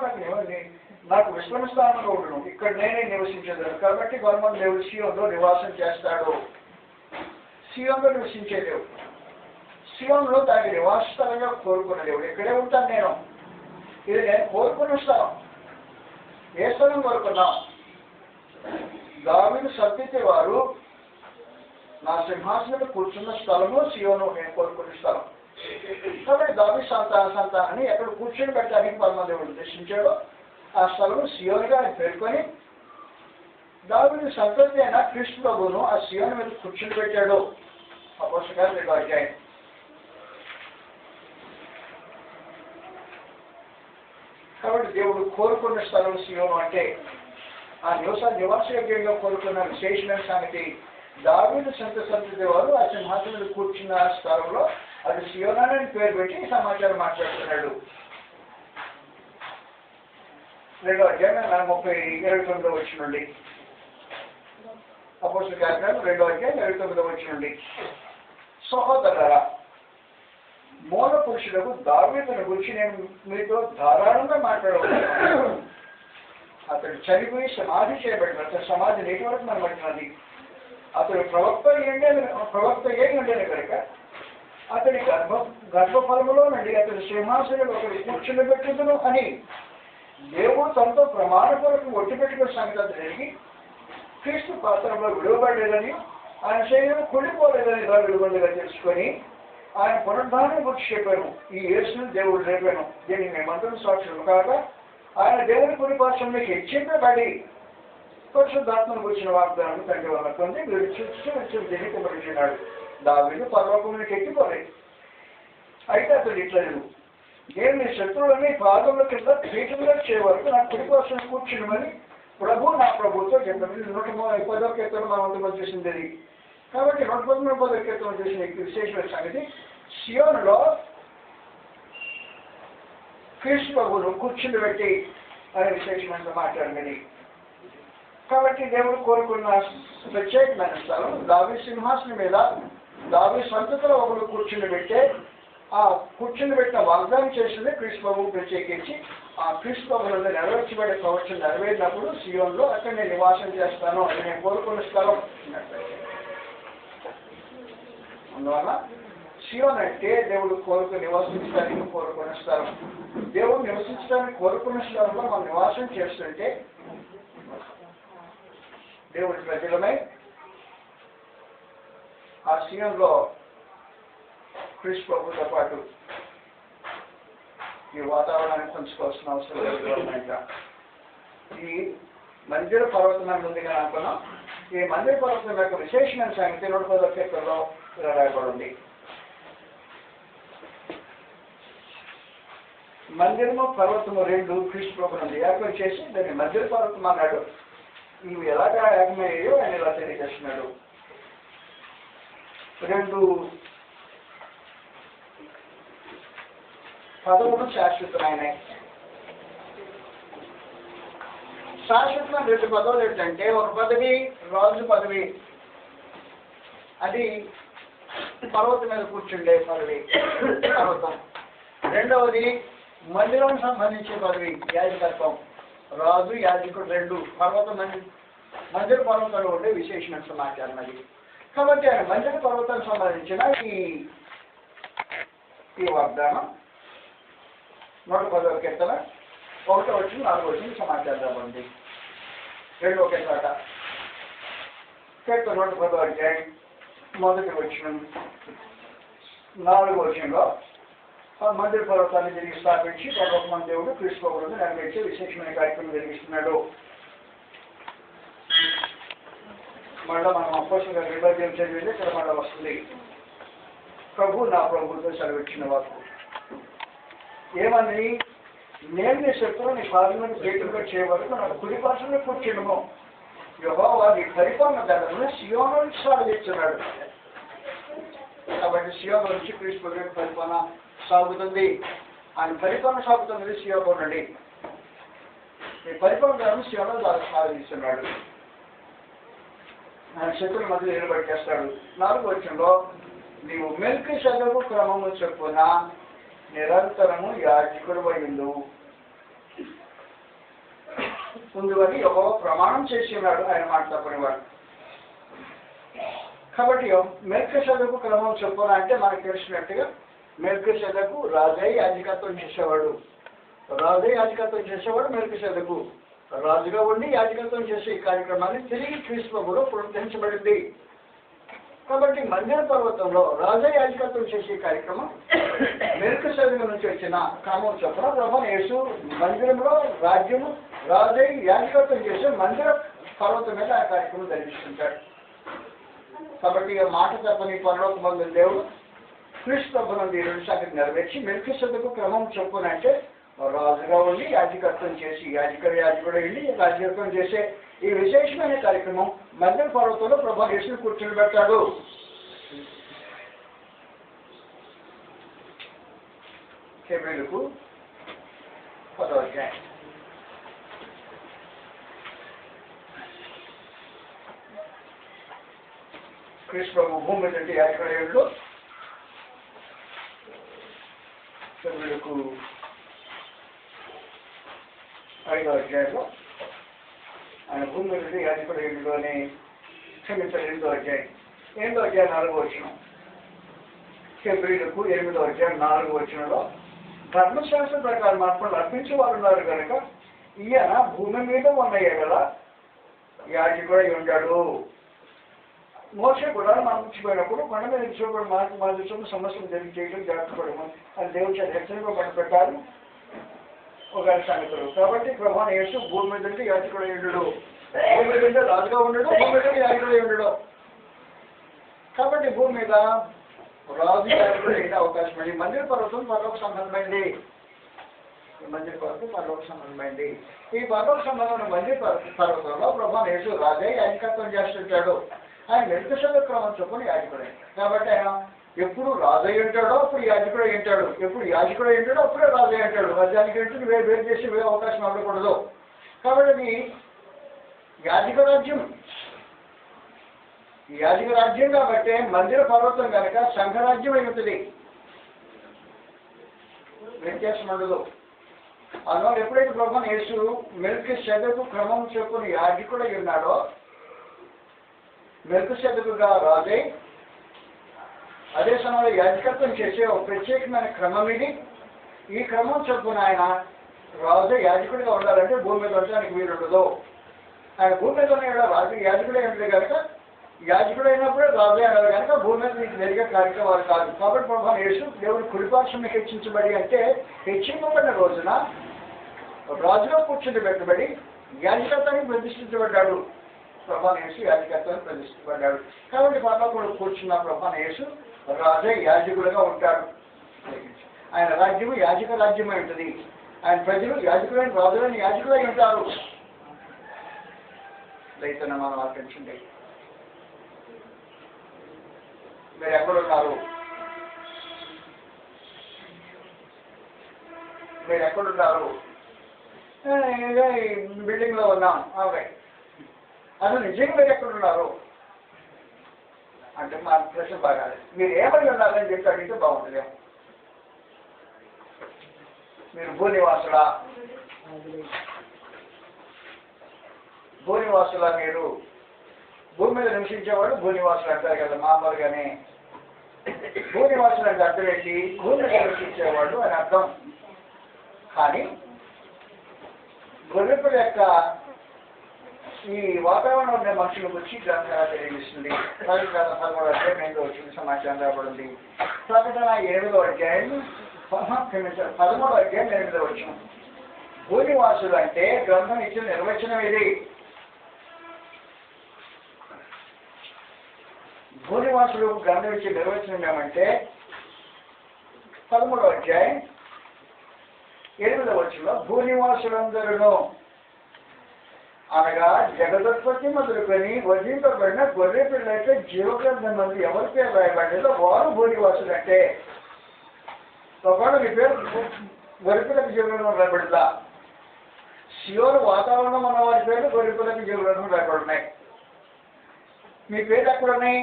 నాకు విశ్రమ స్థానంలో ఉండను, ఇక్కడ నేనే నివసించేదాను. కాబట్టి గవర్నమెంట్ దేవుడు సీయోనులో నివాసం చేస్తాడు. సీయోనులో నివసించే దేవుడు, సీయోనులో దానికి నివాస స్థలంగా కోరుకున్న దేవుడు. ఇక్కడే ఉంటాను నేను, ఇది నేను కోరుకున్న స్థలం. ఏ స్థలం కోరుకున్నాం? దావీదు సంతతి వారు నా సింహాసనం కూర్చున్న స్థలము సీయోను, నేను కోరుకున్న స్థలం. కాబట్టి దావీదు సంతానాన్ని ఎక్కడ కూర్చొని పెట్టడానికి పరమదేవుడు ఉద్దేశించాడో ఆ స్థలము సీయోనుగా ఆయన పేర్కొని దావీదు సంతతి అయిన క్రీస్తు ప్రభువును ఆ సీయోను మీద కూర్చుని పెట్టాడు. అపోస్తలుల 2వ అధ్యాయం. కాబట్టి దేవుడు కోరుకున్న స్థలం సీయోను అంటే ఆ నివాసయోగ్యంగా కోరుకున్న విశేషమైన సంగతి. దావీదు సంతతి వారు ఆ సింహాసనం కూర్చున్న స్థలంలో అది సీయోను అని పేరు పెట్టి సమాచారం మాట్లాడుతున్నాడు. 2వ అధ్యాయం 29వ వచనం నుండి. అపోస్తలుల కార్యాలు 2వ అధ్యాయం 29వ వచనం నుండి. సహోదరులారా, మూల పురుషులకు దావీదును గురించి నేను మీతో ధారాళంగా మాట్లాడవచ్చు. అతడు చనిపోయి సమాధి చేయబడిన అతని సమాధి నేటి వరకు మనం పట్టినది. అతడు ప్రవక్త ఏ ఉండేది కనుక అతడి గర్భఫలములో నుండి అతడి సింహాసనం ఒకటి కూర్చుని పెట్టుదును అని దేవుడు తనతో ప్రమాణపూర్వకం ఒట్టి పెట్టుకున్న సంగతి అతను జరిగి క్రీస్తు పాత్రలో విలువబడలేదని ఆయన శరీరం కుళ్ళిపోలేదని విలువలుగా తెలుసుకొని ఆయన పునరుద్ధానం గురించి చెప్పాను. ఈ యేసును దేవుడు రేపాను, దీనికి మేమందరం సాక్షులు కాగా ఆయన దేవుని కుడిపార్శ్వంలోకి హెచ్చింపబడి పరిశుద్ధాత్మను గురించిన వాగ్దానం తండ్రి వల్ల పొంది మీరు చూసి దిగిపబడుచున్నాడు. దావీదు పరలోకంలోకి ఎక్కిపోలేదు. అయితే అతడు ఇట్లా నేను నీ శత్రువులని పాదముల కింద పీఠంలో చేయ వరకు నా కుడిపార్శ్వం కూర్చున్నామని ప్రభు నా ప్రభుత్వం చెప్పాను. 110వ కీర్తన మనం అందులో చేసింది అది. కాబట్టి 113వ కీర్తన చేసిన విశేషమైన సంగతి సీయోనులో క్రీస్తు ప్రభువును కూర్చుని పెట్టి అనే విశేషమైన మాట్లాడినది. కాబట్టి దేవుడు కోరుకున్న ప్రత్యేకమైన స్థలం దావీదు సింహాసనం మీద దావీదు సంతతిలో ఒకరు కూర్చుని పెట్టే ఆ కూర్చుని పెట్టిన వాగ్దానం చేసింది క్రీస్తు ప్రభువు ప్రత్యేకించి ఆ క్రీస్తు ప్రభువులో నెరవేర్చబడే కవచం నెరవేరినప్పుడు సీయోనులో అక్కడ నేను నివాసం చేస్తాను అని నేను కోరుకున్న స్థలం. అందువల్ల సీయోను అంటే దేవుడు నివసించడానికి కోరుకున్న స్థలం. దేవుడు నివసించడానికి కోరుకున్న స్థలంలో మనం నివాసం చేస్తుంటే దేవుడి ప్రజలమై ఆ సీయోనులో క్రీస్తు ప్రభువుతో పాటు ఈ వాతావరణాన్ని పంచుకోవాల్సిన అవసరం లేదు. ఈ మందిర పర్వతం ఉంది కానీ అనుకున్నాం. ఈ మందిర పర్వతం యొక్క విశేషమైన సంగతి 110వ కీర్తనలో రాయబడింది. మందిరము పర్వతము 2 క్రీస్తు ప్రభువును ఏకం చేసి దాన్ని మందిర పర్వతం అన్నాడు. ఇవి ఎలాగా ఏకమయ్యాయో ఆయన ఇలా తెలియజేస్తున్నాడు. 2 పదవులు శాశ్వతమైనవి. శాశ్వతమైన 2 పదవులు ఏంటంటే ఒక పదవి రాజు పదవి, అది పర్వతం మీద కూర్చుండే పదవి పర్వతం. రెండవది మందిరం సంబంధించే పదవి యాజకత్వం. రాజు యాజకుడు 2 పర్వతం మందిర పర్వతంలో ఉండే విశేషమైన సమాచారం అది. కాబట్టి ఆయన మందిర పర్వతానికి సంబంధించిన ఈ వాగ్దానం 110వ కీర్తన 1వ వచనం 4వ వచనం సమాచారం ఉంది. 2వ కీర్తన కీర్తన 110వ అధ్యాయం 1వ వచనం 4వ వచనంలో మందిర పర్వతాన్ని తిరిగి స్థాపించి పర్వతమని దేవుడు క్రీస్తు ప్రభువును నెరవేర్చే విశేషమైన కార్యక్రమం జరిగిస్తున్నాడు. మళ్ళీ మనం అపోస్తలుల 2వ అధ్యాయం చదివితే ఇక్కడ మళ్ళీ వస్తుంది. ప్రభు నా ప్రభువుతో సెలవిచ్చిన వారు ఏమని, నేను నీ శత్రువు నీ పాదములను పీఠంగా చేయ వరకు నాకు కుడి పార్శ్వంలో కూర్చుండుము. యెహోవా నీ పరిపాలన దండమును సీయోనులో సాగదీస్తున్నాడు. కాబట్టి సియోను నుంచి క్రీస్తు యొక్క పరిపాలన సాగుతుంది. ఆయన పరిపాలన సాగుతున్నది సియోను నుండి. ఈ పరిపాలన సియోను సాగిస్తున్నాడు. ఆయన శత్రుల మధ్య నిలబెట్టేస్తాడు. 4వ వచనంలో నీవు మెల్కీషెదెకు క్రమము చొప్పున నిరంతరము యాజకుడు అయ్యిండు. ముందుగానే యెహోవా ప్రమాణం చేసి ఉన్నాడు, ఆయన మాట తప్పనివాడు. కాబట్టి మెల్కీషెదెకు క్రమం చొప్పున అంటే మనకు తెలిసినట్టుగా మెల్కీషెదెకు రాజై యాజకత్వం చేసేవాడు. రాజై యాజకత్వం చేసేవాడు మెల్కీషెదెకు. రాజుగా ఉండి యాజకత్వం చేసే ఈ కార్యక్రమాన్ని తిరిగి క్రీస్తు ప్రభువులో పునరుద్ధరించబడింది. కాబట్టి మందిర పర్వతంలో రాజై యాజకత్వం చేసే కార్యక్రమం మెల్కీషెదెకు నుంచి వచ్చిన క్రమం చొప్పున ప్రభువైన యేసు మందిరంలో రాజ్యము రాజై యాజకత్వం చేసే మందిర పర్వతం మీద ఆ కార్యక్రమం జరిపిస్తుంటాడు. కాబట్టి ఈ మాట తప్పని పరలోక మందు దేవుడు క్రీస్తు ప్రభువును ఈ 2 శాఖలు నెరవేర్చి మెల్కీషెదెకు క్రమం చొప్పున అంటే రాజుగా ఉండి యాజకత్వం చేసి యాజకుడు వెళ్ళి యాజకత్వం చేసే ఈ విశేషమైన కార్యక్రమం మందిర పర్వతంలో ప్రభువైన యేసును కూర్చొని పెడతాడు. హెబ్రీయులకు 10వ అధ్యాయం. క్రీస్తు ప్రభు భూమి మీద అంటే యాజకుడు ఏళ్ళు హెబ్రీయులకు 5వ అధ్యాయంలో ఆయన భూమి మీద యాజకుడు ఏళ్ళు అని క్షమించాలి. 8వ అధ్యాయం 4వ వచనం. హెబ్రీయులకు 8వ అధ్యాయం 4వ వచనంలో ధర్మశాస్త్ర ప్రకారం మార్పులు అర్పించే వారు ఉన్నారు కనుక ఈయన భూమి మీద ఉన్న ఎడల యాజకుడై ఉంటాడు. మోషే కూడా మరణించిపోయినప్పుడు కొండ మీద చూపడం మార్పు సమస్యలు చేయడం జాగ్రత్త పడము అని దేవుడు హెచ్చరిక పెట్టారు ఒక సంగతులు. కాబట్టి ప్రభువైన యేసు భూమి మీద ఉంటే యాజకుడై ఉండడు, భూమి మీద ఉంటే రాజుగా ఉండడు, భూమి మీద యాజకుడై ఉండడు. కాబట్టి భూమి మీద రాజు యాజకుడు అయిన అవకాశం అండి. మందిర పర్వతం పరలోక సంబంధమైంది. మందిర పర్వతం పరలోక సంబంధమైంది. ఈ పరలోక సంబంధమైన మందిర పర్వతంలో ప్రభువైన యేసు రాజే యాజకత్వం చేస్తుంటాడు. ఆయన మెల్కీషెదెకు క్రమం చొప్పున యాజకుడు. కాబట్టి ఆయన ఎప్పుడు రాజు అయి ఉంటాడో అప్పుడు యాజకుడు అయి ఉంటాడు, ఎప్పుడు యాజకుడు అయి ఉంటాడో అప్పుడే రాజు అయి ఉంటాడు. రాజ్యానికి ఏంటంటే వేరు చేసి అవకాశం అవ్వకూడదు. కాబట్టి అది యాజక రాజ్యం. యాజక రాజ్యం కాబట్టి మందిర పర్వతం కనుక సంఘరాజ్యం అవుతుంది, వ్యత్యాసం ఉండదు. అందువల్ల ఎప్పుడైతే ప్రభువైన యేసు మెల్కీషెదెకు క్రమం చొప్పున యాజకుడు అయి ఉన్నాడో మెల్కీషెదెకుగా రాజై అదే సమయంలో యాజకత్వం చేసే ఒక ప్రత్యేకమైన క్రమం ఇది. ఈ క్రమం చొప్పున ఆయన రాజు యాజకుడిగా ఉండాలంటే భూమి మీద ఉండడానికి వీలుండదు. ఆయన భూమి మీద ఉన్న రాజు యాజకుడే ఉంటుంది కనుక యాజకుడు అయినప్పుడే రాజు అయినారు కనుక భూమి మీద మీకు జరిగే కార్యక్రమాలు కాదు. కాబట్టి ప్రభువైన యేసు దేవుడు కుడిపార్శ్వం హెచ్చించబడి అంటే హెచ్చింపబడిన రోజున రాజుగా కూర్చుని పెట్టబడి యాజకత్వానికి ప్రతిష్ఠించబడ్డాడు. ప్రభువైన యేసు యాజకత్వానికి ప్రతిష్ఠించబడ్డాడు. కాబట్టి పరలోకంలో కూర్చున్న ప్రభువైన యేసు రాజే యాజకుడుగా ఉంటాడు. ఆయన రాజ్యము యాజక రాజ్యమై ఉంటుంది. ఆయన ప్రజలు యాజకులైన రాజులైన యాజకులై ఉంటారు. రైతున్న మనం ఆలోచించండి. మీరు ఎక్కడున్నారు? మీరు ఎక్కడున్నారు? బిల్డింగ్ లో ఉన్నాం. అసలు నిజంగా మీరు ఎక్కడున్నారు అంటే మా ప్రశ్న బాగా మీరు ఏమై ఉన్నారని చెప్పి అడిగితే బాగుంటుంది. మీరు భూనివాసులా? భూనివాసులా? మీరు భూమి మీద నివసించేవాడు భూనివాసులు అంటారు కదా మామూలుగానే. భూనివాసులు అంటే అర్థం ఏంటి? భూమి మీద నివసించేవాడు అని అర్థం. కానీ గొర్రెపిల్ల యొక్క ఈ వాతావరణంలో ఉండే మనుషుల గురించి గ్రంథాలు తెలియజేస్తుంది. ప్రకటన 13వ అధ్యాయం 8వ వచ్చిన సమాచారం రాబడింది. ప్రకటన 8వ అధ్యాయం 13వ అధ్యాయం 8వ వచ్చిన భూనివాసులు అంటే గ్రంథం ఇచ్చిన నిర్వచనం ఇది. భూనివాసులు గ్రంథం ఇచ్చే నిర్వచనం ఏమంటే 13వ అధ్యాయం 8వ వచనంలో భూనివాసులందరూ అనగా జగదుత్పత్తి మొదలుకొని వధింపబడిన గొర్రె పిల్ల అయితే జీవగ్రంథం మంది ఎవరి పేరు రాయబడ్డదో వారు భూనివాసులు అంటే. ఒకవేళ మీ పేరు గొర్రె పిల్లకి జీవగ్రంథం రాయబడిందా? సియోను వాతావరణం ఉన్న వారి పేరు గొర్రె పిల్లకి జీవగ్రంథం రాయబడున్నాయి. మీ పేరు ఎక్కడున్నాయి?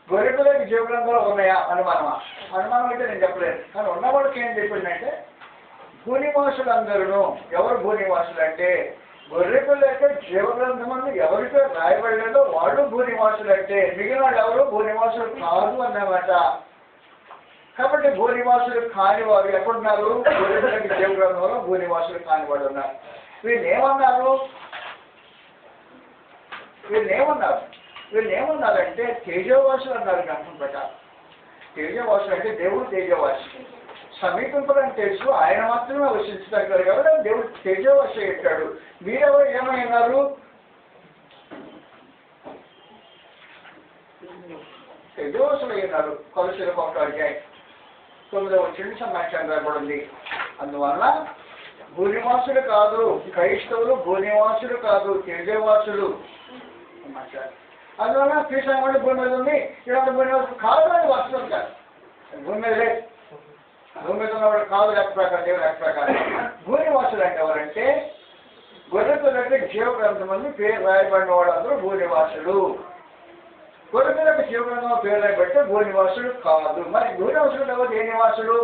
గొర్రె పిల్లకి జీవగ్రంథంలో ఉన్నాయా? అనుమానమా? అనుమానం అయితే నేను చెప్పలేదు. కానీ ఉన్నవాడికి ఏం చెప్పిందంటే భూనివాసులందరూ. ఎవరు భూనివాసులు అంటే గొర్రె పిల్ల యొక్క జీవగ్రంథం ఎవరితో రాయబడలేదో వాళ్ళు భూనివాసులు అంటే. మిగిలిన వాళ్ళు ఎవరు భూనివాసులు కాదు అన్నమాట. కాబట్టి భూనివాసులు కాని వారు ఎక్కడున్నారు? గొర్రె పిల్లకి జీవగ్రంథంలో భూనివాసులు కాని వాళ్ళు ఉన్నారు. వీళ్ళేమన్నారు? వీళ్ళేమన్నారంటే తేజోవాసులు అన్నారు గ్రంథం ప్రకారం. తేజోవాసులు అంటే దేవుడు తేజోవాసి. సమీపింపడానికి తెలుసు, ఆయన మాత్రమే వశించగలరు కాబట్టి దేవుడు తేజోవాసి చెప్పాడు. మీరెవరు ఏమైనారు? తేజోవాసులు అయినారు. కొలసీలకు 1వ అధ్యాయం 9వ వచనం సమాచారం రాబడింది. అందువల్ల భూనివాసులు కాదు, క్రైస్తవులు భూనివాసులు కాదు, తేజోవాసులు సమాచారం. అందువల్ల క్రీస్తు భూమి మీద ఉంది, ఇలాంటి భూనివాసులు కాదు అని వాస్తవం కాదు. భూమి మీద లేదు, భూమి మీద ఉన్నవాడు కాదు లెక్క ప్రకారం, దేవుడు లెక్క ప్రకారం. భూనివాసులు అంటే ఎవరంటే గొర్రె పిల్లకి జీవగ్రంథం అని పేరు రాయబడిన వాడు అందరూ భూనివాసులు. గొర్రె పిల్లకి జీవగ్రంథం పేరు రాయబడితే భూనివాసులు కాదు. మరి భూనివాసులు ఎవరు? ఏ నివాసులు?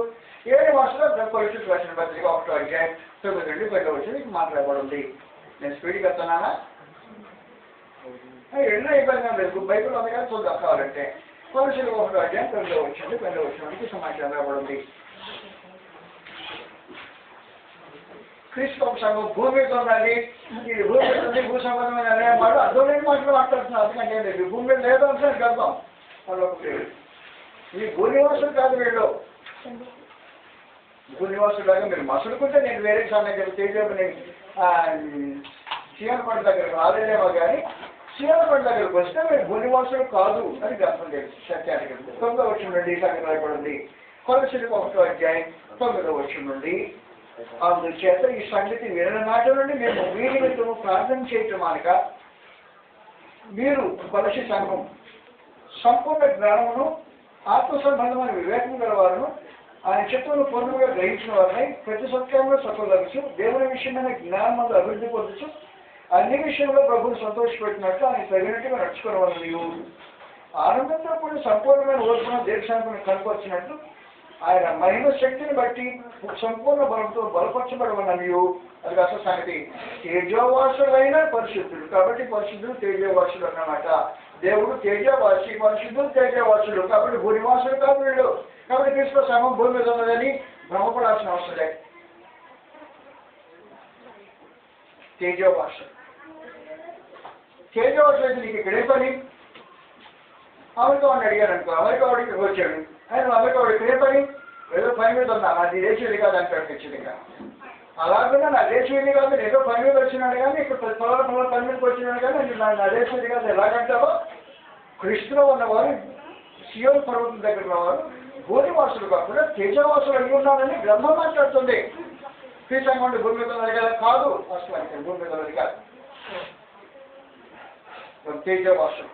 ఏ నివాసులు కొలసీలకు రాసిన పత్రిక 1వ అధ్యాయం 9 నుండి 10వ వచనం మాట్లాడబడింది. నేను స్పీడ్కి వస్తున్నానా? ఎన్నో ఇబ్బంది లేదు, బైబిల్ ఉంది కానీ చూద్దాం కావాలంటే. కొలసీలకు 1వ అధ్యాయం 9వ వచనం 10వ వచనానికి సమాచారం రాబడింది. క్రీస్తు సంఘం భూమి మీద ఉన్నది, ఇది భూమి మీద ఉంది, భూ సంబంధమైన అనేవాడు అర్థమైన మాటలు మాట్లాడుతున్నారు. అందుకంటే లేదు, భూమి మీద లేదు అంటే గర్భం వాళ్ళొకటి. ఈ భూనివాసులు కాదు వీళ్ళు. భూనివాసులాగా మీరు మసులుకుంటే నేను వేరే సమయం తేజోని సీఎం పంట దగ్గరకు రాలేదేమో కానీ సీఎం పంట దగ్గరకు వస్తే మీరు భూనివాసులు కాదు అని గర్భం తెలుసు. సత్యానికి 9వ వచనం నుండి సంగతి రాయబడింది. కొలసీలకు 1వ అధ్యాయం 9వ వచనం నుండి. అందుచేత ఈ సంగతి వినని మాట నుండి మేము మీ నిమిత్తము ప్రార్థన చేయటం అనక మీరు కొలసీ సంఘం సంపూర్ణ జ్ఞానమును ఆత్మ సంబంధమైన వివేకం గలవారును ఆయన చిత్తమును పూర్ణంగా గ్రహించిన వారిని ప్రతి సత్యంలో సఫలవచ్చు, దేవుని విషయమైన జ్ఞానం అభివృద్ధి పొందచ్చు, అన్ని విషయంలో ప్రభువును సంతోషపెట్టినట్లు ఆయన తగినట్టుగా నడుచుకునే వాళ్ళు నీవు ఆనందంతో కూడిన సంపూర్ణమైన ఓర్పున దీర్ఘశాంతిని కనుకొచ్చినట్లు ఆయన మహిమ శక్తిని బట్టి సంపూర్ణ బలంతో బలపరచబడమన్నయు. అది అసలు సంగతి. తేజోవాసులైన పరిశుద్ధులు కాబట్టి పరిశుద్ధులు తేజోవాసులు అన్నమాట. దేవుడు తేజోవాసి, పరిశుద్ధులు తేజోవాసులు కాబట్టి భూనివాసులు కాదు వీళ్ళు. కాబట్టి క్రీస్తు సంఘం భూమి మీద ఉన్నదని భ్రమపడాల్సిన అవసరం లేదు. తేజోవాసులు అయితే నీకు ఇక్కడే పని? అమెరికా వాడిని అడిగారు అనుకో, అమెరికా వాడికి వచ్చాడు, ఆయన అమెరికా వాడు ఇక్కడే పని? ఏదో పని మీద ఉన్నా, నాది దేశీయుది కాదు అంటాడు ఖచ్చితంగా. అలాగే నా దేశీయుది కాదు, ఏదో పని మీద వచ్చినాడు కానీ ఇక్కడ పొలాల పని మీదకి వచ్చినాడు కానీ నా దేశీయుది కాదు ఎలాగంటావో. క్రీస్తులో ఉన్నవారు సియోను పర్వతం దగ్గర ఉన్నవారు భూనివాసులు కాకుండా తేజవాసులు అడిగి ఉన్నారని గ్రంథం మాట్లాడుతుంది. క్రీస్తు అంటే భూమి మీద ఉన్నది కదా? కాదు, వాస్తవానికి భూమి మీద ఉన్నది కాదు. తేజవాసులు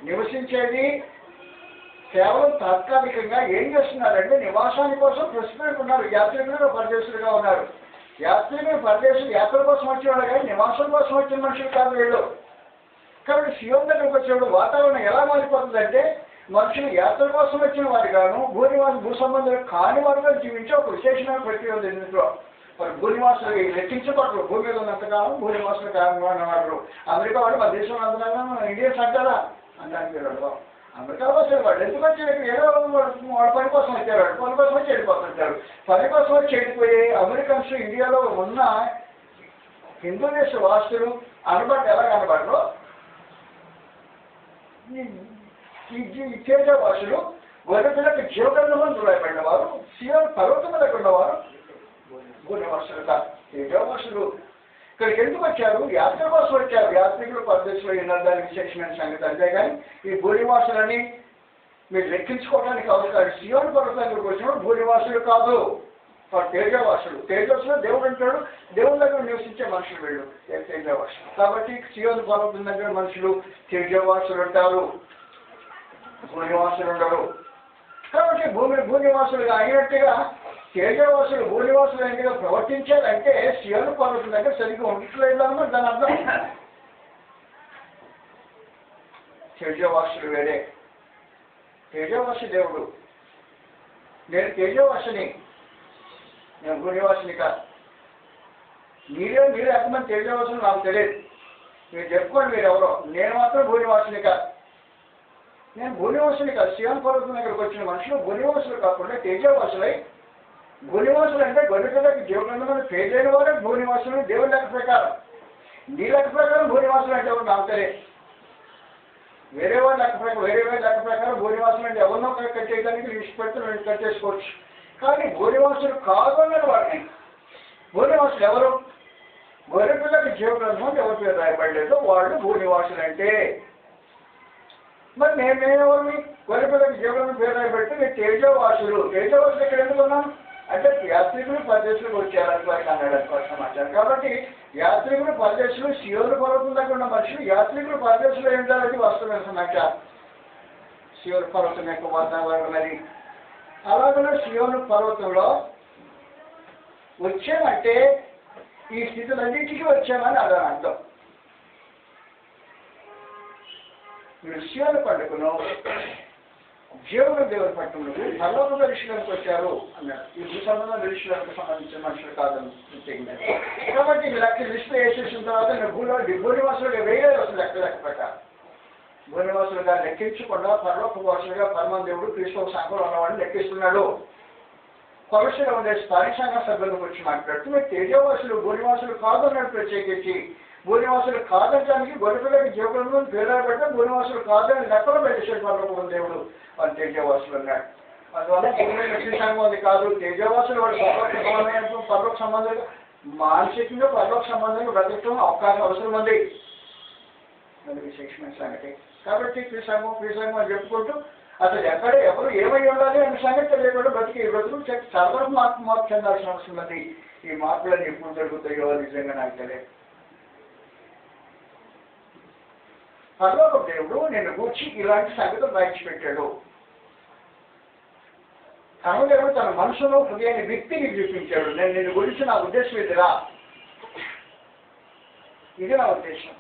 నివసించేది కేవలం తాత్కాలికంగా ఏం చేస్తున్నారంటే నివాసాని కోసం ప్రస్తుతం ఉన్నారు. యాత్రికులు పరదేశులుగా ఉన్నారు. యాత్రికులు పరదేశులు యాత్ర కోసం వచ్చేవాళ్ళు కానీ నివాసం కోసం వచ్చిన మనుషులు కాదు వీళ్ళు. కాబట్టి సియోను దగ్గరకు వచ్చేవాడు వాతావరణం ఎలా మారిపోతుందంటే మనుషులు యాత్ర కోసం వచ్చిన వారు గాను భూ సంబంధాలు కాని వారుగా జీవించి ఒక విశేషమైన ప్రక్రియ ఉంది. ఇందులో మరి భూనివాసులు లెక్కించబడరు. భూమి మీద ఉన్నంతకాలం భూనివాసులు కారణవాడు. అమెరికా వాడు మన దేశంలో అంతగా మన ఇండియన్స్ అంటారా అనడానికి వెళ్ళడం. అమెరికాలో వచ్చేవాడు ఎందుకు వచ్చి ఏదో వాడు పని కోసం వచ్చేవాడు, పని కోసం వచ్చి వెళ్ళిపోతుంటారు. పని కోసం వచ్చి వెళ్ళిపోయి అమెరికన్స్ ఇండియాలో ఉన్న హిందూ దేశ వాసులు అనబడ్డ ఎలా కనబడరు ఈ తేజవాసులు గొర్రె పిల్లకి జీవగ్రంథంలో రాయబడిన వారు సియోను పర్వతం దగ్గర ఉన్నవారు భూనివాసులు కాదు, తేజవాసులు. ఇక్కడికి ఎందుకు వచ్చారు? యాత్ర కోసం వచ్చారు. యాత్రికులు పరదేశంలో దానికి విశేషమైన సంగతి. అంతేగాని ఈ భూనివాసులని మీరు లెక్కించుకోవడానికి అవసరం. సియోను పర్వతం దగ్గరకు వచ్చినప్పుడు భూనివాసులు కాదు. తేజవాసులు. తేజస్సులో దేవుడు అంటాడు, దేవుడి దగ్గర నివసించే మనుషులు వీళ్ళు తేజవాసులు. కాబట్టి సియోను పర్వతం దగ్గర మనుషులు తేజవాసులు ఉంటారు, భూనివాసులు ఉండరు. కాబట్టి భూనివాసులుగా అయినట్టుగా తేజవాసులు భూనివాసులు అయినట్టుగా ప్రవర్తించారంటే సియోను పర్వతం దగ్గర సరిగ్గా ఉండట్లేదు అన్నమాట దాని అర్థం. తేజవాసులు వేరే, తేజవాసి దేవుడు. నేను తేజవాసిని, నేను భూనివాసిని కాదు. మీరు ఎంతమంది తేజవాసులు నాకు తెలియదు, మీరు చెప్పుకోండి మీరు ఎవరో. నేను మాత్రం భూనివాసిని కాదు, నేను భూనివాసుని కాదు. సియోను పర్వతం దగ్గరకు వచ్చిన మనుషులు భూనివాసులు కాకుండా తేజవాసులై, భూనివాసులు అంటే గొర్రెపిల్లకి జీవగ్రంథంలో పేదైన వారే భూనివాసులు దేవుని లెక్క ప్రకారం. నీ లెక్క ప్రకారం భూనివాసులు అంటే ఎవరు నాకు తెలియదు. వేరే వారి లెక్క ప్రకారం భూనివాసులు అంటే ఎవరినో కట్ చేయడానికి లిస్ట్ పెడితే నేను కట్ చేసుకోవచ్చు. కానీ భూనివాసులు కాదు అన్నారు వాడిని. భూనివాసులు ఎవరు? గొర్రెపిల్లకి జీవగ్రంథం ఎవరి పేరు రాయబడలేదు వాళ్ళు భూనివాసులు అంటే. మరి నేనేమేమి గొర్రెపిల్లకి జీవగ్రంథం పేరు రాయబడితే మీరు తేజవాసులు. తేజవాసులు ఎక్కడ ఎందుకున్నాను అంటే యాత్రికులు పరదేశులకు వచ్చారని వారికి అన్నాడు అనుకోవాలి సమాచారం. కాబట్టి యాత్రికులు పరదేశులు సియోను పర్వతం దగ్గర ఉన్న మనుషులు యాత్రికులు పరదేశులు ఏంటనేది వస్తున్న సమాచారం. సియోను పర్వతం యొక్క వాతావరణం అది. అలాగనే సియోను పర్వతంలో వచ్చామంటే ఈ స్థితులన్నింటికి వచ్చామని అదని అర్థం. మీరు సియోను పండుగను జీవన దేవుని పట్టణంలో పర్లోక దర్శనానికి వచ్చారు అన్నారు. ఈ భూసంబంధ దర్శనాలకు సంబంధించిన మనుషులు కాదని తెలియదు. కాబట్టి మీరు అక్కడ లిస్ట్ వేసేసిన తర్వాత భూనివాసులుగా వేరే వస్తుంది లెక్క ప్రకారం. భూనివాసులుగా లెక్కించకుండా పరలోక వాసులుగా పరమ దేవుడు క్రీస్తవ సంఘంలో ఉన్నవాడిని లెక్కిస్తున్నాడు. కొలసీలో ఉండే స్థానిక సంఘ సభ్యుల గురించి మాట్లాడుతూ మీరు తేజవాసులు భూనివాసులు కాదు అన్నాడు ప్రత్యేకించి. భూనివాసులు కాదనడానికి గొర్రెపిల్లకి జీవగ్రంథం పేరు పెట్టే భూనివాసులు కాదని లెక్కలో పెట్టేశాడు పరలోక దేవుడు. వాళ్ళు తేజవాసులు అన్నాడు. అందువల్ల భూమి సంఘం అది కాదు. తేజవాసులు వాళ్ళు పరలోక సంబంధంగా మానసికంగా పరలోక సంబంధంగా బ్రతకడం అవకాశం అవసరం ఉంది. అది విశేషమైన సంగతి. కాబట్టి క్రీసంఘం అని చెప్పుకుంటూ అసలు ఎక్కడ ఎవరు ఏమై ఉండాలి అనే సంగతి తెలియకుండా బ్రతుకు చాలా మార్పు చెందాల్సిన అవసరం ఉంది. ఈ మార్పులన్నీ ఎప్పుడు జరుగుతాయో నిజంగా నాకు తెలియదు. పరలోక దేవుడు నేను గూర్చి ఇలాంటి సంగతులు రాయించిపెట్టాడు. కనుదేవుడు తన మనసులో హృదయాన్ని వ్యక్తిని చూపించాడు. నేను నిన్ను గురించి నా ఉద్దేశం ఇదిరా, ఇది నా ఉద్దేశం.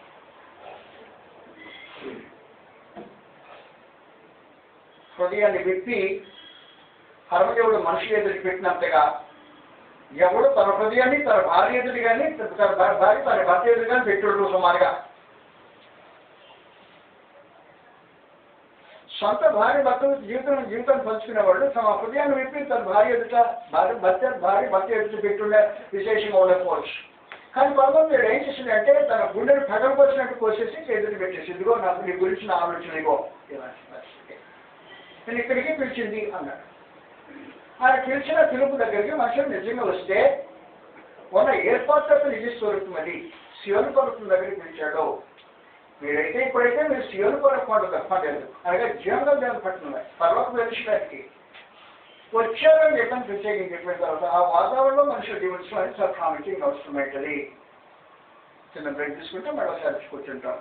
హృదయాన్ని వ్యక్తి పరమదేవుడు మనిషి ఎదురు పెట్టినంతగా ఎవడు తన హృదయాన్ని తన భార్య ఎదురు కానీ తన భార్య తన భర్త ఎదురు కానీ పెట్టుడు సుమారుగా. సొంత భార్య భర్త జీవితాన్ని పంచుకునేవాళ్ళు తమ హృదయాన్ని విప్పి తన భార్య ఎదుట భార్య భర్త ఎదుట పెట్టుండే విశేషంగా ఉండకపోవచ్చు. కానీ పరమదేవుడు ఏం చేసిందంటే తన గుండెను పగలపరిచినట్టు కోసేసి ఎదురు పెట్టేసి ఇదిగో నాకు నీ గురించిన ఆలోచన ఇగో నేను ఇక్కడికి పిలిచింది అన్నాడు. ఆయన పిలిచిన పిలుపు దగ్గరికి మనుషులు నిజంగా వస్తే ఉన్న ఏర్పాట్లకు నిజ స్వరూపం అది సియోను పర్వతం దగ్గరికి పిలిచాడు. మీరైతే ఇప్పుడైతే మీరు సియోను పర్వతం తప్పలేదు అనగా జీవన దేవుని పట్టణం పర్వత ప్రదేశానికి వచ్చారని చెప్పని ప్రత్యేకంగా చెప్పిన తర్వాత ఆ వాతావరణంలో మనుషులు జీవించడం అనేది చాలా ప్రాముఖ్యంగా అవసరమవుతుంది. చిన్న బ్రేక్ తీసుకుంటే మరోసారి కూర్చుంటాం.